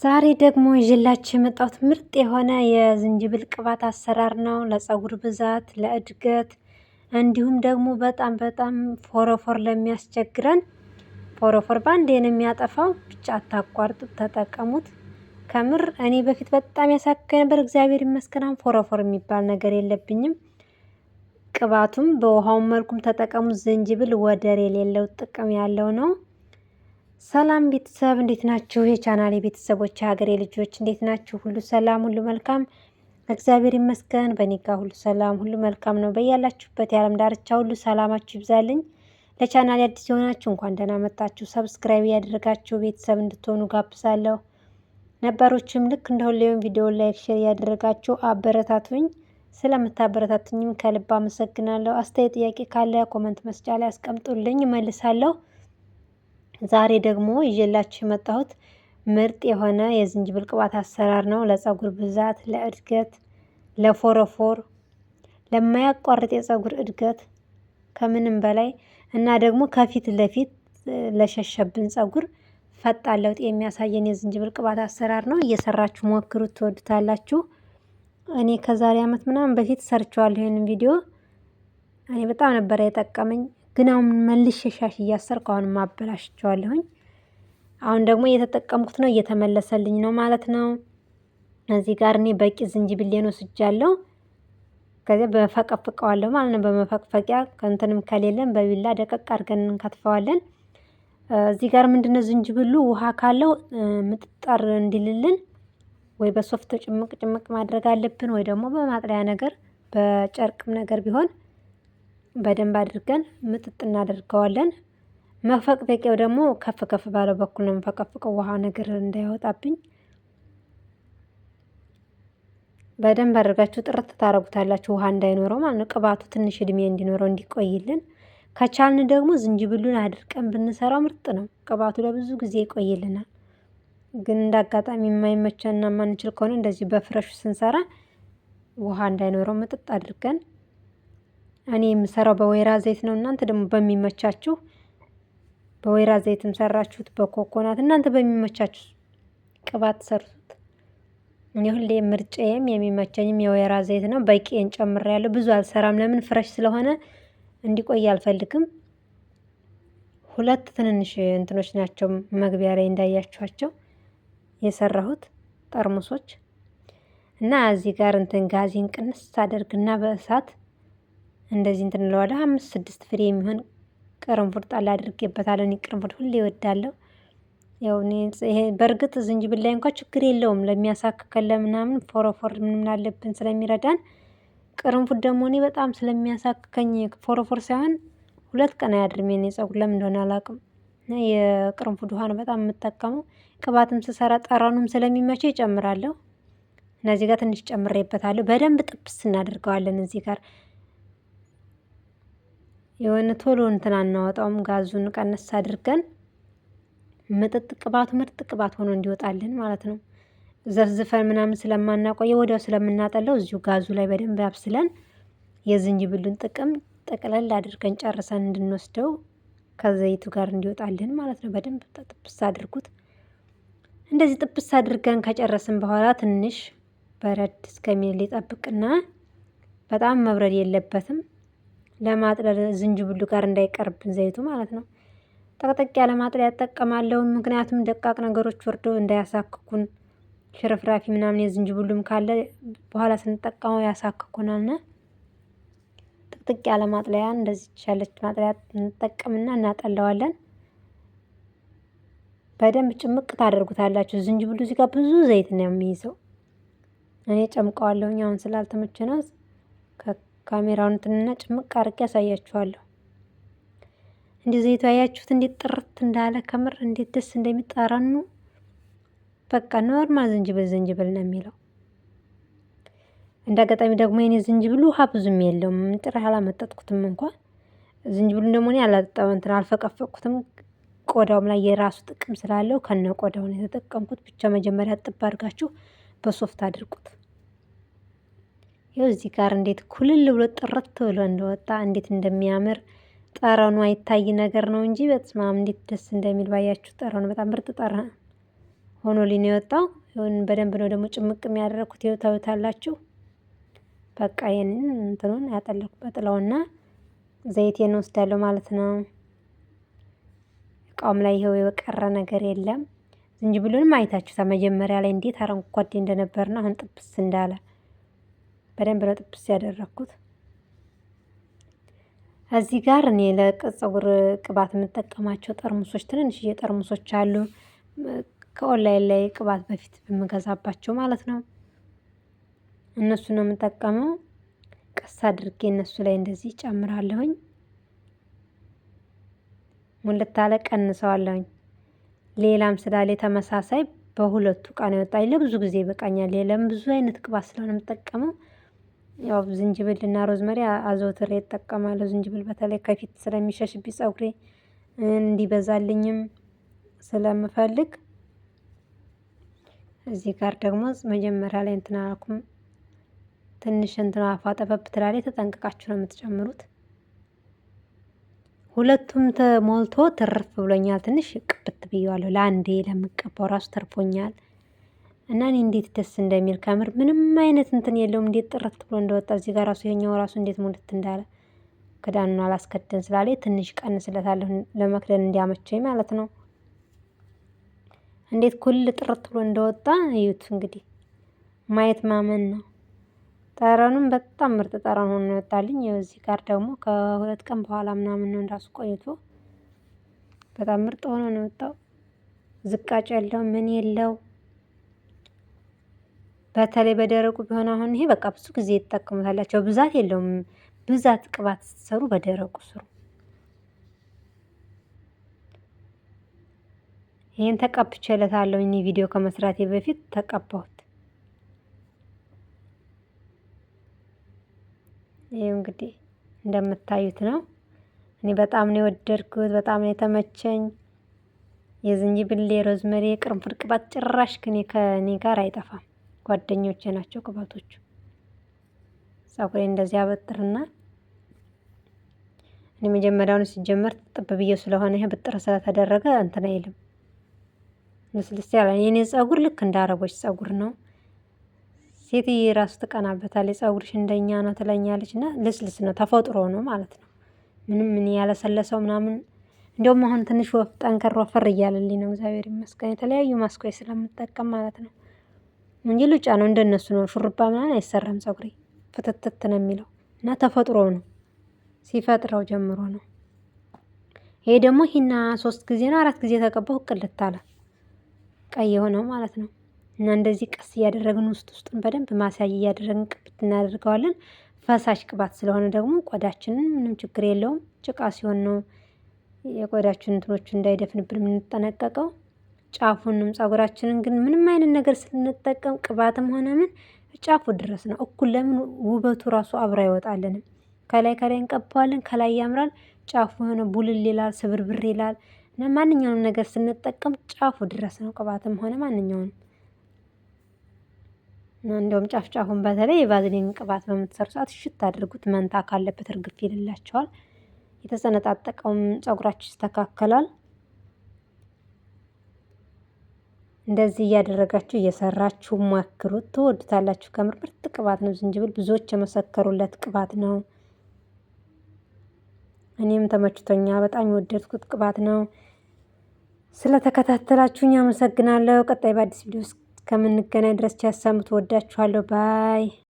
ዛሬ ደግሞ ይዤላችሁ የመጣሁት ምርጥ የሆነ የዝንጅብል ቅባት አሰራር ነው። ለፀጉር ብዛት፣ ለእድገት እንዲሁም ደግሞ በጣም ፎረፎር ለሚያስቸግረን ፎረፎር ባንዴ ነው የሚያጠፋው። ብቻ አታቋርጡት፣ ተጠቀሙት። ከምር እኔ በፊት በጣም ያሳክከኝ ነበር። እግዚአብሔር ይመስገን ፎረፎር የሚባል ነገር የለብኝም። ቅባቱም በውሃውን መልኩም ተጠቀሙት። ዝንጅብል ወደር የሌለው ጥቅም ያለው ነው። ሰላም ቤተሰብ እንዴት ናችሁ? የቻናሌ ቤተሰቦች፣ የሀገሬ ልጆች እንዴት ናችሁ? ሁሉ ሰላም፣ ሁሉ መልካም፣ እግዚአብሔር ይመስገን። በእኔ ጋር ሁሉ ሰላም፣ ሁሉ መልካም ነው። በያላችሁበት የዓለም ዳርቻ ሁሉ ሰላማችሁ ይብዛልኝ። ለቻናሌ አዲስ የሆናችሁ እንኳን ደህና መጣችሁ። ሰብስክራይብ ያደረጋችሁ ቤተሰብ እንድትሆኑ ጋብዛለሁ። ነባሮችም ልክ እንደ ሁሌም ቪዲዮ ላይክ፣ ሼር ያደረጋችሁ አበረታቱኝ። ስለምታበረታቱኝም ከልብ አመሰግናለሁ። አስተያየት ጥያቄ ካለ ኮመንት መስጫ ላይ አስቀምጡልኝ፣ እመልሳለሁ። ዛሬ ደግሞ ይዤላችሁ የመጣሁት ምርጥ የሆነ የዝንጅብል ቅባት አሰራር ነው። ለፀጉር ብዛት፣ ለእድገት፣ ለፎረፎር፣ ለማያቋርጥ የፀጉር እድገት ከምንም በላይ እና ደግሞ ከፊት ለፊት ለሸሸብን ፀጉር ፈጣን ለውጥ የሚያሳየን የዝንጅብል ቅባት አሰራር ነው። እየሰራችሁ ሞክሩት፣ ትወዱታላችሁ። እኔ ከዛሬ ዓመት ምናምን በፊት ሰርቼዋለሁ ይሄንን ቪዲዮ። እኔ በጣም ነበር የጠቀመኝ። ግን አሁን መልሼ ሻሽ እያሰርኩ አሁን ማበላሽቸዋለሁኝ። አሁን ደግሞ እየተጠቀምኩት ነው፣ እየተመለሰልኝ ነው ማለት ነው። እዚህ ጋር እኔ በቂ ዝንጅብሌን ወስጃለሁ። ከዚያ በፈቀፍቀዋለሁ ማለት ነው። በመፈቅፈቂያ ከእንትንም ከሌለን በቢላ ደቀቅ አድርገን እንከትፈዋለን። እዚህ ጋር ምንድነው ዝንጅብሉ ውሃ ካለው ምጥጣር እንዲልልን ወይ በሶፍት ጭምቅ ጭምቅ ማድረግ አለብን፣ ወይ ደግሞ በማጥለያ ነገር በጨርቅም ነገር ቢሆን በደንብ አድርገን ምጥጥ እናደርገዋለን። መፈቅፈቂያው ደግሞ ከፍ ከፍ ባለ በኩል ነው የምፈቀፍቀው፣ ውሃ ነገር እንዳይወጣብኝ። በደንብ አድርጋችሁ ጥርት ታረጉታላችሁ፣ ውሃ እንዳይኖረው ማለት ነው። ቅባቱ ትንሽ እድሜ እንዲኖረው እንዲቆይልን። ከቻልን ደግሞ ዝንጅብሉን አድርቀን ብንሰራው ምርጥ ነው። ቅባቱ ለብዙ ጊዜ ይቆይልናል። ግን እንደ አጋጣሚ የማይመቸንና የማንችል ከሆነ እንደዚህ በፍረሹ ስንሰራ ውሃ እንዳይኖረው ምጥጥ አድርገን፣ እኔ የምሰራው በወይራ ዘይት ነው። እናንተ ደግሞ በሚመቻችሁ በወይራ ዘይትም ሰራችሁት፣ በኮኮናት እናንተ በሚመቻችሁ ቅባት ሰሩት። እኔ ሁሌ ምርጫዬም የሚመቸኝም የወይራ ዘይት ነው። በቂን ጨምሬያለሁ። ብዙ አልሰራም። ለምን ፍረሽ ስለሆነ እንዲቆይ አልፈልግም። ሁለት ትንንሽ እንትኖች ናቸው መግቢያ ላይ እንዳያችኋቸው የሰራሁት ጠርሙሶች እና እዚህ ጋር እንትን ጋዜን ቅንስ አደርግና በእሳት እንደዚህ እንትን እንለዋለሁ። 5-6 ፍሬ የሚሆን ቅርንፉድ ጣል አድርጌበታለሁ። እኔ ቅርንፉድ ሁሌ እወዳለሁ። ያው ይሄ በእርግጥ ዝንጅብል ላይ እንኳን ችግር የለውም ለሚያሳክከን ለምናምን ፎረፎር ምንም አለብን ስለሚረዳን። ቅርንፉድ ደግሞ እኔ በጣም ስለሚያሳክከኝ ፎረፎር ሳይሆን 2 ቀን አያድርም የኔ ፀጉር፣ ለምን እንደሆነ አላውቅም። እና የቅርንፉድ ውሃ ነው በጣም የምጠቀመው። ቅባትም ስሰራ ጠረኑም ስለሚመቸው ይጨምራለሁ። እና እዚህ ጋር ትንሽ ጨምሬበታለሁ። በደንብ ጥብስ እናደርገዋለን። እዚህ ጋር የሆነ ቶሎ እንትን አናወጣውም። ጋዙን ቀነስ አድርገን ምጥጥ ቅባቱ ምርጥ ቅባት ሆኖ እንዲወጣልን ማለት ነው። ዘፍዝፈን ምናምን ስለማናቆየው ወዲያው ስለምናጠለው እዚሁ ጋዙ ላይ በደንብ አብስለን የዝንጅብሉን ጥቅም ጠቅለል አድርገን ጨርሰን እንድንወስደው ከዘይቱ ጋር እንዲወጣልን ማለት ነው። በደንብ ጥብስ አድርጉት። እንደዚህ ጥብስ አድርገን ከጨረስን በኋላ ትንሽ በረድ እስከሚል ሊጠብቅና በጣም መብረድ የለበትም ለማጥለል ዝንጅብሉ ጋር እንዳይቀርብን ዘይቱ ማለት ነው። ጠቅጠቅ ያለ ማጥለያ እጠቀማለሁ። ምክንያቱም ደቃቅ ነገሮች ወርደው እንዳያሳክኩን፣ ሽርፍራፊ ምናምን የዝንጅብሉም ካለ በኋላ ስንጠቀመው ያሳክኩናልና ጥቅጥቅ ያለ ማጥለያ እንደዚህ ያለች ማጥለያ እንጠቀምና እናጠለዋለን። በደንብ ጭምቅ ታደርጉታላችሁ። ዝንጅብሉ እዚህ ጋር ብዙ ዘይት ነው የሚይዘው። እኔ ጨምቀዋለሁኝ አሁን ስላልተመቸ ነው። ካሜራውን እንትንና ጭምቅ አድርጌ ያሳያችኋለሁ። እንዲህ ዘይቱ አያችሁት እንዴት ጥርት እንዳለ፣ ከምር እንዴት ደስ እንደሚጠራኑ። በቃ ኖርማል ዝንጅብል ነው የሚለው። እንደ አጋጣሚ ደግሞ የኔ ዝንጅብሉ ውሃ ብዙም የለውም። ጭራሽ አላመጠጥኩትም እንኳን። ዝንጅብሉን ደግሞ እኔ አልፈቀፈቅኩትም። ቆዳውም ላይ የራሱ ጥቅም ስላለው ከነ ቆዳው ነው የተጠቀምኩት። ብቻ መጀመሪያ ጥብ አድርጋችሁ በሶፍት አድርቁት። ይኸው እዚህ ጋር እንዴት ኩልል ብሎ ጥርት ብሎ እንደወጣ እንዴት እንደሚያምር ጠረኑ አይታይ ነገር ነው እንጂ በስመ አብ እንዴት ደስ እንደሚል ባያችሁ። ጠረኑ በጣም ምርጥ ጠረን ሆኖልኝ ነው የወጣው። በደንብ ነው ደግሞ ጭምቅ የሚያደርጉት ታዩታላችሁ። በቃ ይሄንን እንትኑን ያጠለኩበት ጥለውና ዘይቴን ወስዳለሁ ማለት ነው። እቃውም ላይ ይኸው የቀረ ነገር የለም። ዝንጅብሉንም አይታችሁታል መጀመሪያ ላይ እንዴት አረንጓዴ እንደነበርና አሁን ጥብስ እንዳለ በደንብ ነው ጥብስ ያደረኩት። እዚህ ጋር እኔ ለፀጉር ቅባት የምጠቀማቸው ጠርሙሶች ትንንሽዬ ጠርሙሶች አሉ። ከኦንላይን ላይ ቅባት በፊት በምገዛባቸው ማለት ነው። እነሱ ነው የምጠቀመው። ቀስ አድርጌ እነሱ ላይ እንደዚህ ጨምራለሁኝ። ሙልት አለ ቀንሰዋለሁኝ። ሌላም ስላለ ተመሳሳይ በሁለቱ እቃ ነው የወጣኝ። ለብዙ ጊዜ ይበቃኛል። ሌላም ብዙ አይነት ቅባት ስለሆነ የምጠቀመው ያው ዝንጅብል እና ሮዝመሪ አዘውትሬ እጠቀማለሁ። ዝንጅብል በተለይ ከፊት ስለሚሸሽብኝ ፀጉሬ እንዲበዛልኝም ስለምፈልግ እዚህ ጋር ደግሞ መጀመሪያ ላይ እንትን አላልኩም። ትንሽ እንትን አፏ ጠበብ ትላለች። ተጠንቅቃችሁ ነው የምትጨምሩት። ሁለቱም ተሞልቶ ትርፍ ብሎኛል። ትንሽ ቅብት ብዬዋለሁ። ለአንዴ ለምቀባው ራሱ ተርፎኛል። እና እኔ እንዴት ደስ እንደሚል ከምር ምንም አይነት እንትን የለውም። እንዴት ጥርት ብሎ እንደወጣ እዚህ ጋር ራሱ ይኸኛው ራሱ እንዴት ሙልት እንዳለ ክዳኑን አላስከደን ስላለኝ ትንሽ ቀንስለታለሁ ለመክደን እንዲያመቸኝ ማለት ነው። እንዴት ኩል ጥርት ብሎ እንደወጣ እዩት። እንግዲህ ማየት ማመን ነው። ጠረኑም በጣም ምርጥ ጠረን ሆኖ ይወጣልኝ። ይኸው እዚህ ጋር ደግሞ ከ2 ቀን በኋላ ምናምን ነው እንዳሱ ቆይቶ በጣም ምርጥ ሆኖ ነው የወጣው። ዝቃጭ የለው ምን የለው። በተለይ በደረቁ ቢሆን አሁን ይሄ በቃ ብዙ ጊዜ ይጠቀሙታላቸው። ብዛት የለውም። ብዛት ቅባት ስትሰሩ በደረቁ ስሩ። ይሄን ተቀብቼለታለሁ። እኔ ቪዲዮ ከመስራቴ በፊት ተቀባሁት። ይሄው እንግዲህ እንደምታዩት ነው። እኔ በጣም ነው የወደድኩት። በጣም ነው የተመቸኝ። የዝንጅብል የሮዝመሪ የቅርንፉድ ቅባት ጭራሽ ከኔ ጋር አይጠፋም። ጓደኞቼ ናቸው ቅባቶቹ። ፀጉሬ እንደዚህ አበጥርና እኔ መጀመሪያውን ሲጀመር ጥብ ብዬ ስለሆነ ይሄ ብጥር ስለተደረገ እንትን አይልም። ልስልስ ያለ የኔ ፀጉር ልክ እንደ አረቦች ፀጉር ነው። ሴትዬ ራሱ ትቀናበታለች። ፀጉርሽ እንደኛ ነው ትለኛለች። እና ልስልስ ነው ተፈጥሮ ነው ማለት ነው። ምንም ምን ያለሰለሰው ምናምን እንደውም አሁን ትንሽ ጠንከር ወፈር እያለልኝ ነው። እግዚአብሔር ይመስገን የተለያዩ ማስኮች ስለምጠቀም ማለት ነው እንጂ ሉጫ ነው እንደነሱ ነው። ሹርባ ምናምን አይሰራም። ፀጉሬ ፍትትት ነው የሚለው እና ተፈጥሮ ነው ሲፈጥረው ጀምሮ ነው። ይሄ ደግሞ ሂና 3 ጊዜ ነው 4 ጊዜ ተቀባው ቅልት አለ ቀይ የሆነው ማለት ነው። እና እንደዚህ ቀስ እያደረግን ውስጡን በደንብ ማሳጅ እያደረግን ቅብት እናደርገዋለን። ፈሳሽ ቅባት ስለሆነ ደግሞ ቆዳችንን ምንም ችግር የለውም። ጭቃ ሲሆን ነው የቆዳችን እንትኖቹ እንዳይደፍንብን የምንጠነቀቀው። ጫፉንም ፀጉራችንን ግን ምንም አይነት ነገር ስንጠቀም ቅባትም ሆነ ምን ጫፉ ድረስ ነው እኩል። ለምን ውበቱ ራሱ አብሮ አይወጣልንም። ከላይ እንቀባዋለን፣ ከላይ ያምራል። ጫፉ የሆነ ቡልል ይላል፣ ስብርብር ይላል። እና ማንኛውንም ነገር ስንጠቀም ጫፉ ድረስ ነው ቅባትም ሆነ ማንኛውንም። እንደውም ጫፉን በተለይ የቫዝሊን ቅባት በምትሰሩ ሰዓት እሽት አድርጉት። መንታ ካለበት እርግፍ ይልላቸዋል። የተሰነጣጠቀውም ፀጉራችሁ ይስተካከላል። እንደዚህ እያደረጋችሁ እየሰራችሁ ሞክሩት። ትወዱታላችሁ። ከምር ምርጥ ቅባት ነው ዝንጅብል። ብዙዎች የመሰከሩለት ቅባት ነው። እኔም ተመችቶኛ በጣም የወደድኩት ቅባት ነው። ስለተከታተላችሁኝ አመሰግናለሁ። ቀጣይ በአዲስ ቪዲዮ እስከምንገናኝ ድረስ ቸር ሰንብቱ። ወዳችኋለሁ። ባይ